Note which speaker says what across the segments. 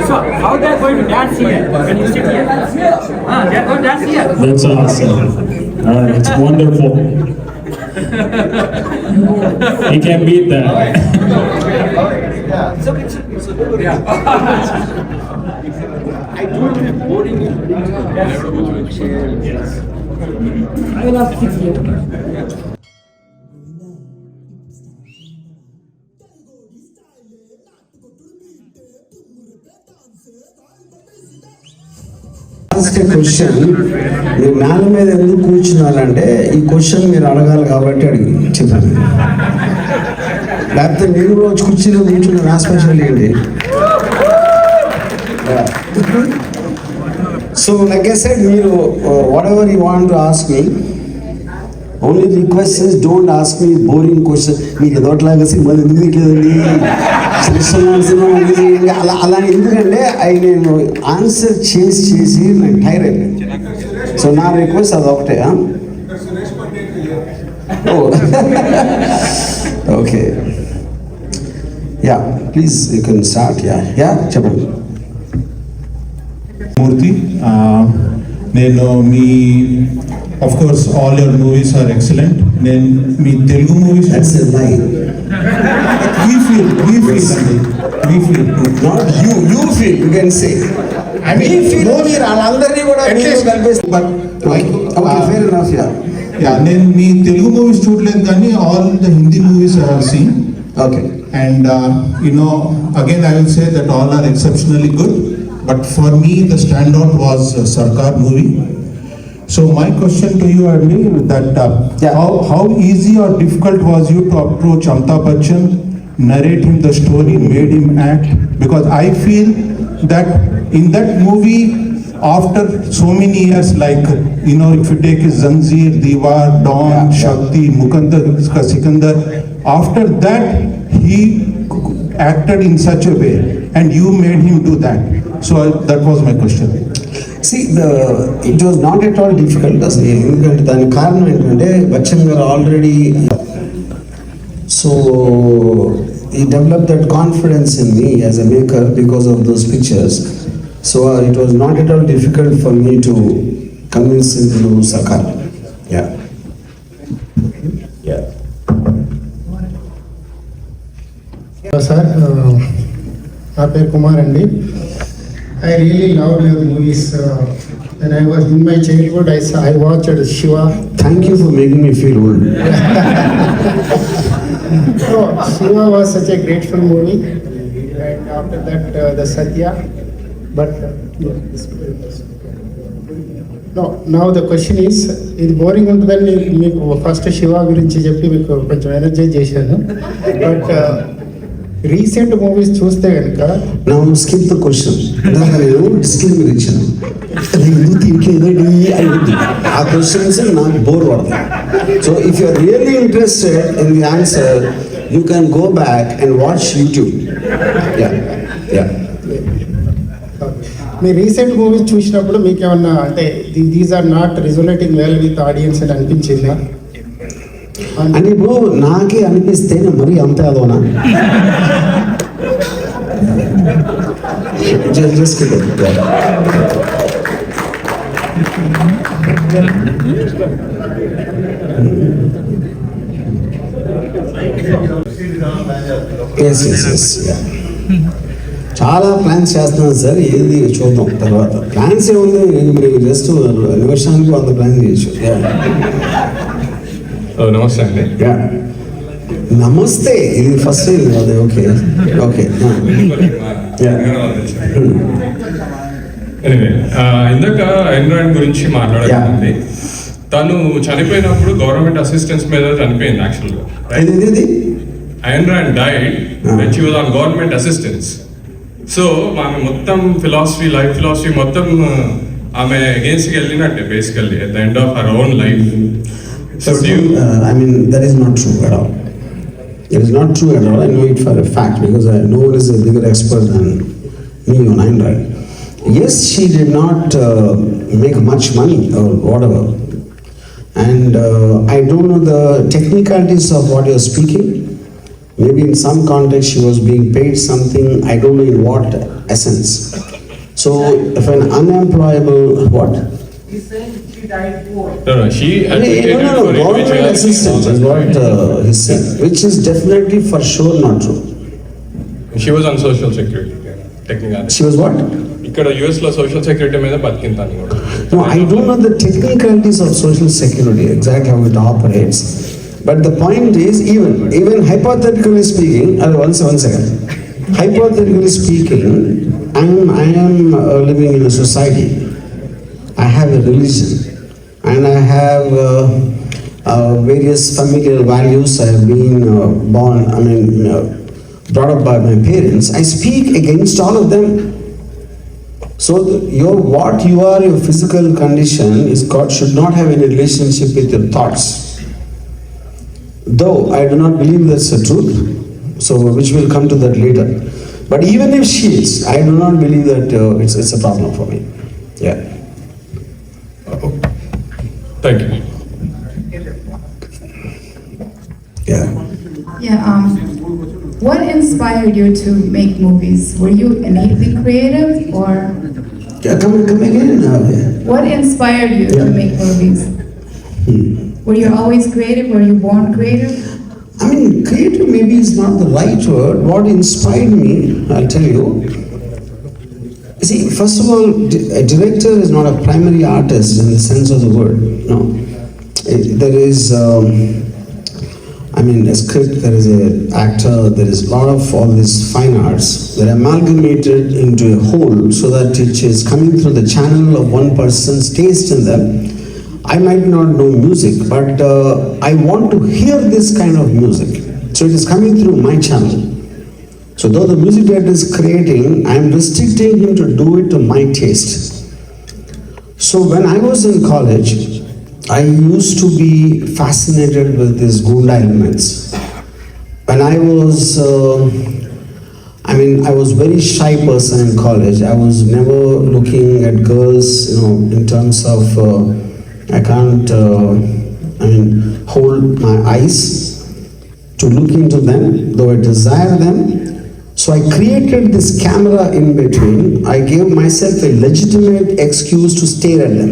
Speaker 1: So how they are going to dance here? Can you sit here? They are going to dance here.
Speaker 2: That's awesome. It's wonderful. You can't beat that.
Speaker 1: I told you boarding is I will ask you.
Speaker 3: Question మీరు నేల మీద ఎందుకు కూర్చున్నారంటే ఈ question మీరు అడగాలి కాబట్టి అడిగి చెప్పాను. లేకపోతే నేను రోజు కుర్చీలో కూర్చున్న నా స్పెషల్ ఏంటి? సో లైక్ ఐ సెడ్, మీరు what ever you want to ask me, only request is don't ask me boring question. మీకు ఎదోట్లాగా సినిమాలు ఎందుకు తీయలేదండి, సినిమా అలా అలా ఎందుకంటే నేను ఆన్సర్ చేసి నాకు టైర్ అయిపోయింది. సో నా రిక్వెస్ట్ అది ఒకటే. Okay, yeah please you can start. Yeah చెప్పండి.
Speaker 4: మూర్తి, నేను మీ of course all your movies are excellent. నేను మీ తెలుగు మూవీస్
Speaker 3: దట్స్ ఎ లై.
Speaker 4: we feel
Speaker 3: not you feel, you can say.
Speaker 4: I mean
Speaker 3: no, మీరు వాళ్ళందరినీ కూడా కలిపేస్తారు. But okay, fair enough. Yeah
Speaker 4: నేను మీ తెలుగు మూవీస్ చూడలేదు కానీ all the Hindi movies I have seen.
Speaker 3: Okay,
Speaker 4: and you know, again I will say that all are exceptionally good, but for me the standout was Sarkar movie. So my question to you, Andy, that how easy or difficult was you to approach Amitabh Bachchan, narrate him the story, made him act? Because I feel that in that movie, after so many years, like, you know, if you take his Zanjeer, Diwar, Dawn, Shakti, Mukandar ka Sikandar, after that he acted in such a way and you made him do that. So that was my question.
Speaker 3: See, it was not at all difficult అసలు. ఎందుకంటే దానికి కారణం ఏంటంటే బచ్చన్ గారు already, so he developed that confidence in me as a maker because of those pictures. So it was not at all difficult for me to convince him to do Sarkar. Yeah.
Speaker 5: Sir, నా పేరు కుమార్ అండి. I really loved your movies. When I was in my childhood, I watched Shiva.
Speaker 3: Thank you for making me feel old.
Speaker 5: So Shiva was such a grateful movie, and after that the Satya. But no, now the question is, ఇది boring ఉంటుందని మీకు first Shiva గురించి చెప్పి మీకు కొంచెం energise చేశాను. But recent movies చూస్తే కనుక
Speaker 3: నా స్కిప్ ద క్వశ్చన్. నేను డిస్క్లైమర్ ఇచ్చాను, ఎందుకు తీయట్లేదండి అయింది. ఆ క్వశ్చన్స్ నాకు బోర్ పడతాయి. So if you are really interested in the answer, you can go back and watch YouTube.
Speaker 5: మీ రీసెంట్ మూవీస్ చూసినప్పుడు మీకు ఏమన్నా అంటే these are not resonating well with audience అని అనిపించిందా?
Speaker 3: అంటే ఇప్పుడు నాకే అనిపిస్తే మరి అంతే అదోనా? Just kidding. Yes. Yeah. చాలా ప్లాన్స్ చేస్తున్నాను సార్, ఏది చూద్దాం తర్వాత. ప్లాన్స్ ఏముంది, మీరు జస్ట్ నిమిషానికి 100 ప్లాన్ చేయొచ్చు.
Speaker 6: నమస్తే అండి.
Speaker 3: నమస్తే, ఇది ఫస్ట్ అది. ఓకే.
Speaker 6: ఇందాక ఆండ్రాయిడ్ గురించి మాట్లాడాలి. తను చనిపోయినప్పుడు గవర్నమెంట్ అసిస్టెన్స్ మీద చనిపోయింది యాక్చువల్గా. Android died when she was on government assistance. So ఆమె మొత్తం ఫిలాసఫీ, లైఫ్ ఫిలాసఫీ మొత్తం ఆమె అగేన్స్ట్కి వెళ్ళినట్టే basically at the end of her own life. So
Speaker 3: I mean, that is not true at all. It is not true at all. I know it for a fact because no one is a bigger expert than me on Android. Yes, she did not make much money or whatever. And I don't know the technicalities of what you're speaking. Maybe in some context she was being paid something, I don't know in what essence. So if an unemployable, what?
Speaker 1: He's saying she died poor.
Speaker 6: No, she advocated
Speaker 3: No,
Speaker 6: for
Speaker 3: government
Speaker 6: individuality.
Speaker 3: assistance is what he's saying, which is definitely for sure not true.
Speaker 6: She was on social security, technically.
Speaker 3: She was what?
Speaker 6: ఇక్కడ US లో social security మీద బతికింది తను కూడా.
Speaker 3: No, I don't know the technicalities of social security, exactly how it operates. But the point is, even hypothetically speaking, one second. Hypothetically speaking, I am living in a society. I have a religion, and I have various familial values. I have been brought up by my parents. I speak against all of them. So what you are, your physical condition is God should not have any relationship with your thoughts. Though I do not believe that's the truth, so which will come to that later. But even if she is, I do not believe that it's a problem for me. Yeah.
Speaker 6: Thank you.
Speaker 3: Yeah.
Speaker 7: Yeah, what inspired you to make movies? Were you innately creative or
Speaker 3: Yeah, come again.
Speaker 7: what inspired you to make movies? Were you always creative? Were you born creative?
Speaker 3: I mean, creative maybe is not the right word. What inspired me, I'll tell you. See, first of all, a director is not a primary artist in the sense of the word. No. There is, a script, there is an actor, there is a lot of all these fine arts. They're amalgamated into a whole so that it is coming through the channel of one person's taste in them. I might not know music, but I want to hear this kind of music. So it is coming through my channel. So though the music director is creating, I am restricting him to do it to my taste. So when I was in college, I used to be fascinated with these gunda elements. When I was, I was very shy person in college. I was never looking at girls, in terms of, I can't, hold my eyes to look into them, though I desire them. So I created this camera in between. I gave myself a legitimate excuse to stare at them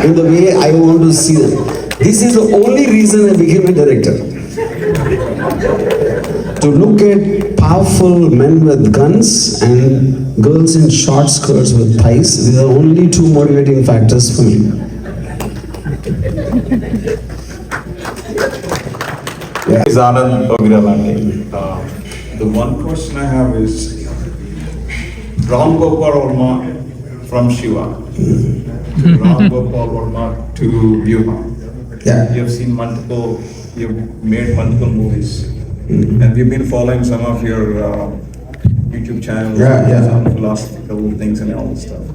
Speaker 3: in the way I want to see them. This is the only reason I became a director. To look at powerful men with guns and girls in short skirts with thighs, these are only two motivating factors for me.
Speaker 8: Is Anand Ogiralandi. The one question I have is Ram Gopal Verma from Shiva. Ram Gopal Verma to Vyuha.
Speaker 3: Yeah.
Speaker 8: You've made multiple movies. And we've been following some of your YouTube channels, some philosophical things and all this stuff.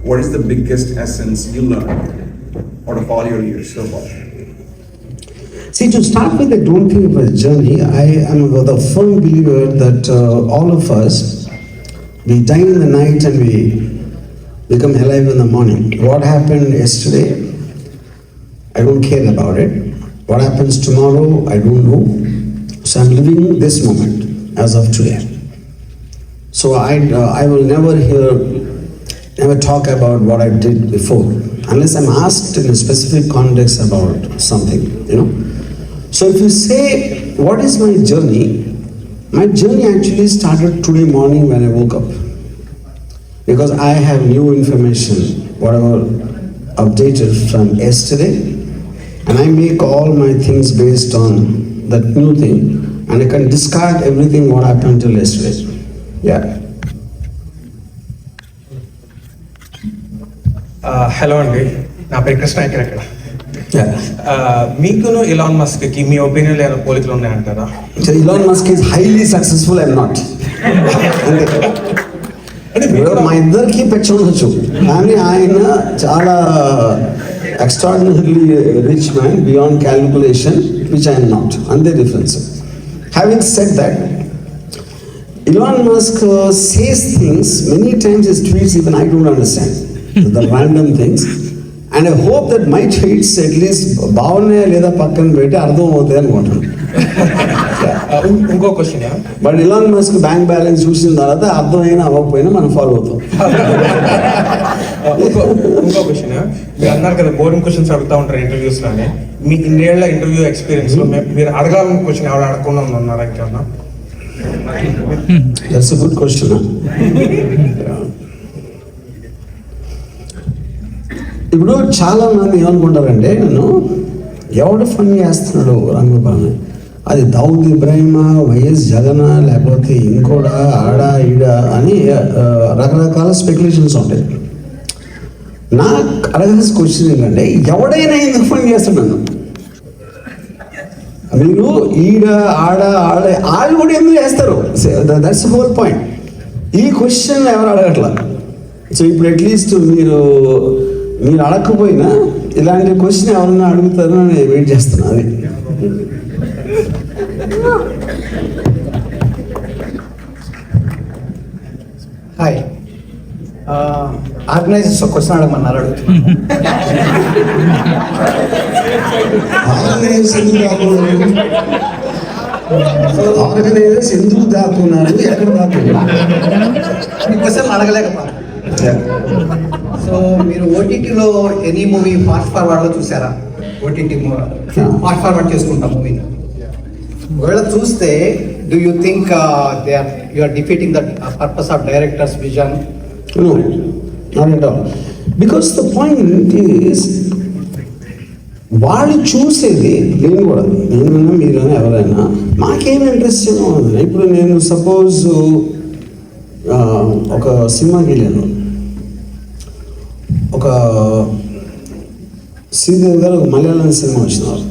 Speaker 8: What is the biggest essence you learned out of all your years so far?
Speaker 3: See, to start with, I don't think of a journey. I am a firm believer that all of us, we die in the night and we become alive in the morning. What happened yesterday, I don't care about it. What happens tomorrow, I don't know. So I'm living this moment as of today. So I will never talk about what I did before, unless I'm asked in a specific context about something, So if you say, what is my journey? My journey actually started today morning when I woke up. Because I have new information, whatever updated from yesterday, and I make all my things based on that new thing, and I can discard everything what happened till yesterday. Yeah.
Speaker 9: Hello అండి, నా పేరు కృష్ణ ఇక్కడ.
Speaker 3: Yeah.
Speaker 9: మీకును Elon Musk కి మీ opinion ఏమైనా పోలికలు ఉన్నాయంటారా?
Speaker 3: So Elon Musk is highly successful, I'm not. మా ఇద్దరికి పెంచి ఉండొచ్చు, కానీ ఆయన చాలా extraordinarily rich man beyond calculation, which I am not. అంతే difference. Having said that, Elon Musk says things many times, his tweets even I don't understand. The random things, and I hope that my tweets at least బాగున్నాయా లేదా పక్కన పెట్టి అర్థం అవుతాయి అనుకుంటాను.
Speaker 9: ఇంకో question.
Speaker 3: But Elon Musk bank balance చూసిన తర్వాత అర్థమైనా అవ్వకపోయినా మనం ఫాలో అవుతాం.
Speaker 9: ఇంకో క్వశ్చన్. మీరు అన్నారు కదా బోరింగ్ క్వశ్చన్స్ అడుగుతూ ఉంటారు ఇంటర్వ్యూస్ లోనే. మీ ఇన్నేళ్ల ఇంటర్వ్యూ ఎక్స్పీరియన్స్ లో మీరు అడగాలని క్వశ్చన్ ఎవరు అడగకుండా ఉన్నారా ఇంకేమన్నా?
Speaker 3: That's a good question. ఇప్పుడు చాలా మంది ఏమనుకుంటారంటే నేను ఎవడు ఫన్ చేస్తున్నాడు రంగపాలని, అది దౌద్ ఇబ్రాహిమా, వైఎస్ జగన్, లేకపోతే ఇంకోడా ఆడా ఈడా అని రకరకాల స్పెక్యులేషన్స్ ఉంటాయి. నాకు అడగాల్సిన క్వశ్చన్ ఏంటంటే ఎవడైనా ఎందుకు ఫన్ చేస్తున్నాను? మీరు ఈడ ఆడ ఆడ వాళ్ళు కూడా ఎందుకు చేస్తారు? That's whole point. ఈ క్వశ్చన్ ఎవరు అడగట్లా. సో ఇప్పుడు అట్లీస్ట్ మీరు అడగకపోయినా ఇలాంటి క్వశ్చన్ ఎవరన్నా అడుగుతారో నేను వెయిట్ చేస్తున్నా. అది
Speaker 10: హాయ్, ఆర్గనైజర్స్ ఒక క్వశ్చన్ అడగమన్నారు, అడుగుతున్నాను.
Speaker 3: ఆర్గనైజర్స్ ఎందుకు దాక్కున్నారు, ఎక్కడ దాక్కున్నారు?
Speaker 10: క్వశ్చన్ అడగలేకపోయాను. సో మీరు ఓటీటీలో ఎనీ మూవీ ఫాస్ట్ ఫార్వర్డ్లో చూసారా? ఓటీటీ ఫాస్ట్ ఫార్వర్డ్ చేసుకుంటాం మూవీని. ఒకవేళ చూస్తే do you think you are defeating the purpose of director's vision?
Speaker 3: No, not at all. Because the point is, వాళ్ళు చూసేది నేను కూడా, నేనన్నా మీరైనా ఎవరైనా మాకేం ఇంట్రెస్ట్ ఏమో ఉంది. ఇప్పుడు నేను సపోజ్ ఒక సినిమాకి వెళ్ళాను, ఒక శ్రీదేవి గారు ఒక మలయాళం సినిమా వచ్చినారు.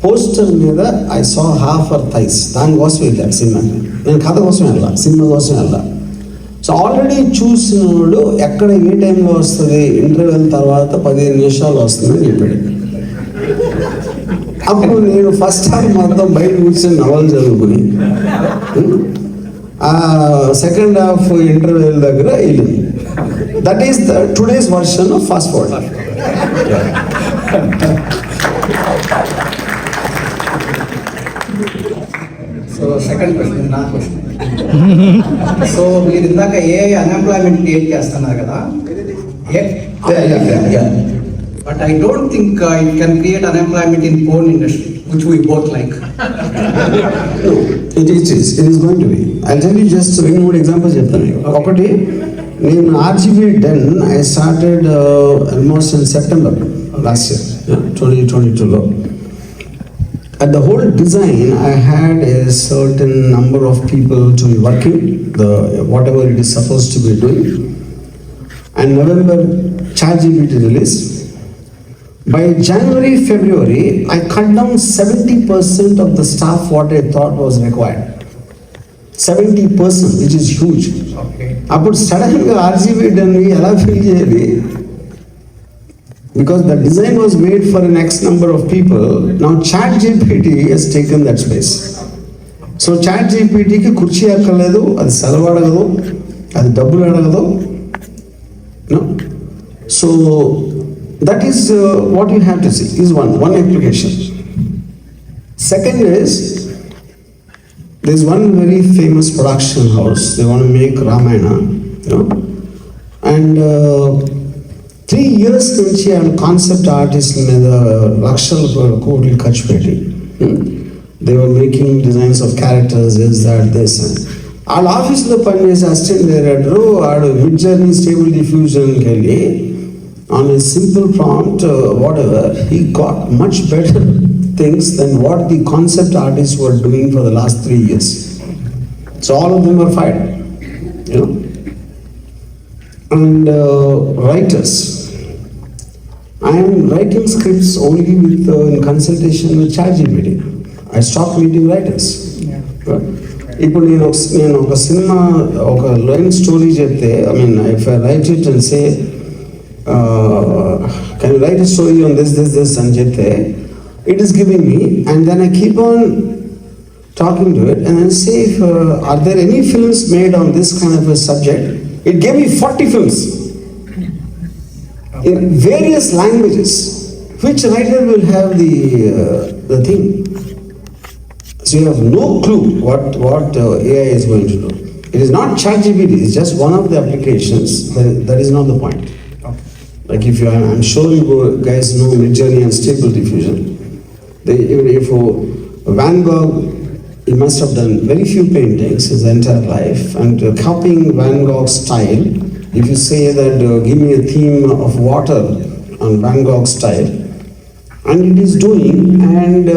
Speaker 3: పోస్టర్ మీద I saw half her thighs, దానికోసం వెళ్ళాను సినిమాకి. నేను కథ కోసం వెళ్ళా, సినిమా కోసం వెళ్ళా. సో ఆల్రెడీ చూసినోడు ఎక్కడ ఏ టైంలో వస్తుంది, ఇంటర్వెల్ తర్వాత 15 నిమిషాలు వస్తుందని చెప్పాడు. అప్పుడు నేను ఫస్ట్ హాఫ్ మొత్తం బయట కూర్చొని నవలు చదువుకుని సెకండ్ హాఫ్ ఇంటర్వెల్ దగ్గర వెళ్ళింది. That is the today's version of fast forward.
Speaker 10: So second question నా క్వశ్చన్. సో మీరు ఇందాక ఏ అన్ఎంప్లాయ్మెంట్ క్రియేట్ చేస్తున్నారు కదా, but I don't think it can create unemployment in porn industry, which we both like.
Speaker 3: It is going to be. I'll tell you just 2-3 examples చెప్తాను. ఒకటి, నేను RGV I started almost in September last year, 2022లో. At the whole design, I had a certain number of people to be working, whatever it is supposed to be doing. And November, ChatGPT released. By January, February, I cut down 70% of the staff what I thought was required. 70%, which is huge. Appudu suddenly RGV ela feel cheyali? Because the design was made for an X number of people. Now ChatGPT has taken that space. So ChatGPT ki kurchi akkaledu, adi selavu adagadu, adi dabbulu adagadu. No? So that is what you have to see, is one application. Second is, there's one very famous production house, they want to make Ramayana, and 3 years నుంచి ఆయన concept artist మీద లక్షల కోట్లు ఖర్చు పెట్టి they were making designs of characters, is that this. వాళ్ళ ఆఫీస్లో పనిచేసే అసిస్టెంట్ డైరెక్టర్ వాడు మిడ్ జర్నీ స్టేబుల్ డిఫ్యూజన్కి వెళ్ళి on a simple prompt, whatever, he got much better things than what the concept artists were doing for the last 3 years. So all of them were fired, And writers, I am writing scripts only with in consultation with ChatGPT. I stopped meeting writers. ఇప్పుడు నేను ఒక cinema ఒక line story చెప్తే, I mean, if I write it and say can you write a story on this and chepte, it is giving me, and then I keep on talking to it and I say, are there any films made on this kind of a subject? It gave me 40 films. in various languages. Which writer will have the thing? So you have no clue what AI is going to do. It is not ChatGPT, it's just one of the applications. That is not the point. Like if you, I'm sure you guys know Midjourney and Stable Diffusion. If Van Gogh, he must have done very few paintings his entire life, and copying Van Gogh's style, if you say that give me a theme of water on Van Gogh's style, and it is doing, and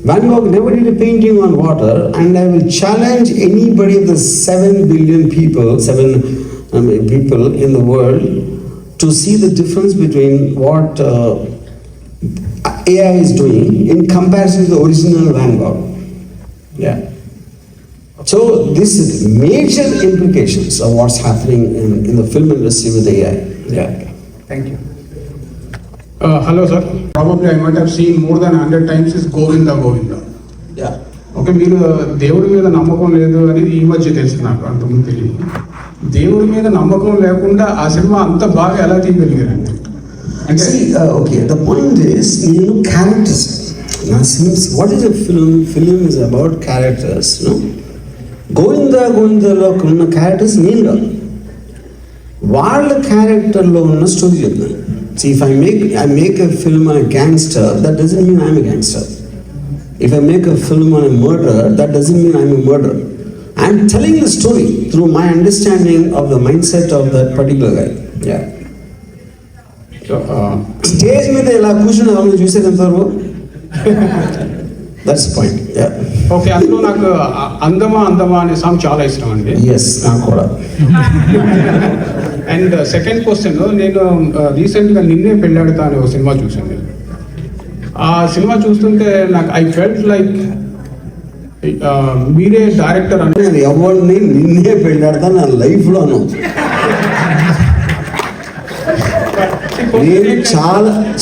Speaker 3: Van Gogh never did a painting on water, and I will challenge anybody of the 7 billion people, people in the world to see the difference between what AI is doing in comparison to the original Van Gogh. Yeah. So this is major implications of what's happening in the film industry with AI. Yeah.
Speaker 10: Thank you.
Speaker 5: Hello, sir. Probably I might have seen more than 100 times is Govinda, Govinda.
Speaker 3: Yeah.
Speaker 5: Okay, మీరు దేవుడి మీద నమ్మకం లేదు అనేది ఈ మధ్య తెలుసు నాకు, అంతకుముందు తెలియదు. దేవుడి మీద నమ్మకం లేకుండా ఆ సినిమా అంత బాగా ఎలా తీయగలిగారండి? అంటే
Speaker 3: okay, the point is, you know, characters. Now, since what is a film? Film is about characters, no? గోవిందలో ఉన్న క్యారెక్టర్స్ నేను కాదు, వాళ్ళ క్యారెక్టర్లో ఉన్న స్టోరీ చెప్తాను. See, if I make a film on a gangster, that doesn't mean I'm a gangster. If I make a film on a murderer, that doesn't mean I'm a murderer. I'm telling the story through my understanding of the mindset of that particular guy. Yeah. Stage మీద ఇలా కూర్చుని ఎవరు చూసేది ఎంతవరకు? That's the point. Yeah.
Speaker 5: Okay, అందులో నాకు అందమా అనే సాంగ్ చాలా ఇష్టం అండి.
Speaker 3: Yes, నాకు కూడా.
Speaker 5: అండ్ సెకండ్ క్వశ్చన్, నేను రీసెంట్గా నిన్నే పెళ్ళాడుతా అనే ఒక సినిమా చూసాను. ఆ సినిమా చూస్తుంటే నాకు ఐ ఫెల్ట్ లైక్ మీరే డైరెక్టర్ అంటే.
Speaker 3: ఎవరిని నిన్నే పెళ్ళాడుతా నా లైఫ్లోను. నేను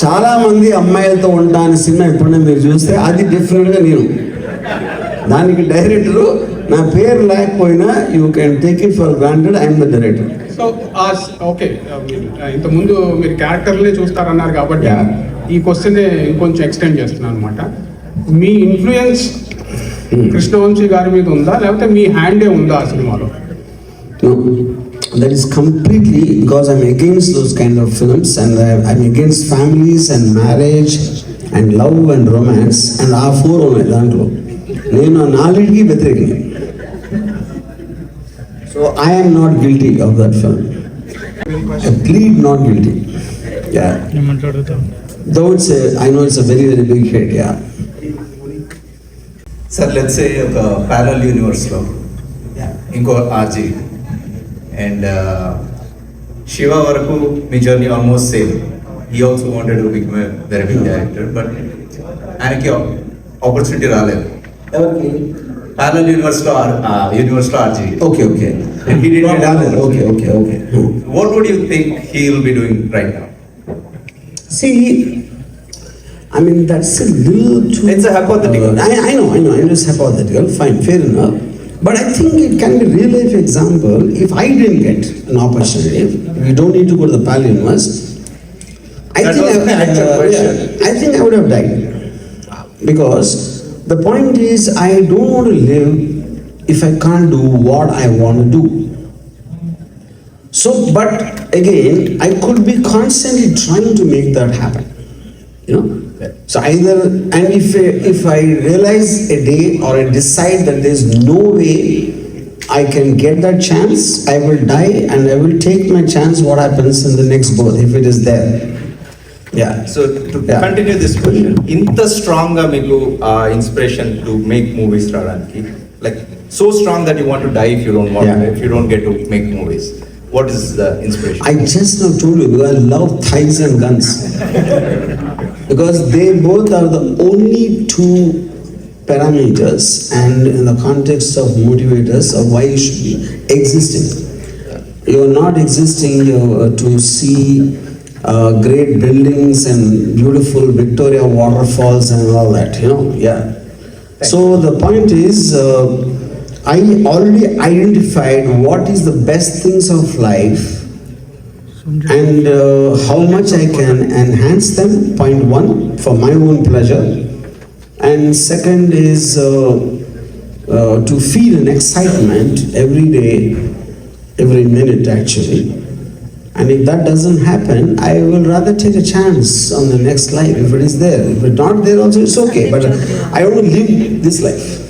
Speaker 3: చాలా మంది అమ్మాయిలతో ఉంటాను సినిమా ఎప్పుడైనా మీరు చూస్తే అది డిఫరెంట్గా నేను. దానికి డైరెక్టరు నా పేరు లేకపోయినా you can take it for granted I'm the director.
Speaker 5: So okay, ఇంతకుముందు మీరు క్యారెక్టర్లే చూస్తారన్నారు కాబట్టి ఈ క్వశ్చన్ ఇంకొంచెం ఎక్స్టెండ్ చేస్తున్నాను అనమాట. మీ ఇన్ఫ్లుయెన్స్ కృష్ణవంశీ గారి మీద ఉందా, లేకపోతే మీ హ్యాండే ఉందా ఆ సినిమాలో?
Speaker 3: That is completely because I'm against those kind of films, and I'm against families and marriage and love and romance, and ఆ ఫోర్ ఉన్నాయి దాంట్లో. నేను నాలుగిటికి వ్యతిరేకం. So I am not guilty of that film. I plead not guilty. Yeah. Though I know it's a very, very big hit. Yeah.
Speaker 11: Sir, let's say a parallel universe lo inko RG and Shiva varaku mi journey almost same. He also wanted to become a very big director, but anaki opportunity raaledu. Parallel universe lo RG.
Speaker 3: Okay.
Speaker 11: And he did not.
Speaker 3: Okay.
Speaker 11: What would you think he will be doing right now?
Speaker 3: See, I mean, that's a little too...
Speaker 11: It's a hypothetical.
Speaker 3: I know, it's hypothetical, fine, fair enough. But I think it can be real life example. If I didn't get an opportunity, we don't need to go to the parallel universe, I think I would have died. Because the point is, I don't want to live if I can't do what I want to do. So, but again, I could be constantly trying to make that happen. You know? So either, and if I realize a day or I decide that there's no way I can get that chance, I will die and I will take my chance what happens in the next birth, if it is there. Yeah.
Speaker 11: So to continue this question, inta strong ga meeku inspiration to make movies radaniki, like so strong that you want to die if you don't want if you don't get to make movies. What is the inspiration?
Speaker 3: I just now told you, because I love thighs and guns. Because they both are the only two parameters and in the context of motivators of why you should be existing. You are not existing to see great buildings and beautiful Victoria waterfalls and all that, you know. Yeah. So the point is, I already identified what is the best things of life and how much I can enhance them, point one, for my own pleasure. And second is to feel an excitement every day, every minute actually. And if that doesn't happen, I will rather take a chance on the next life if it is there. If it's not there also, it's okay. But I want to live this life.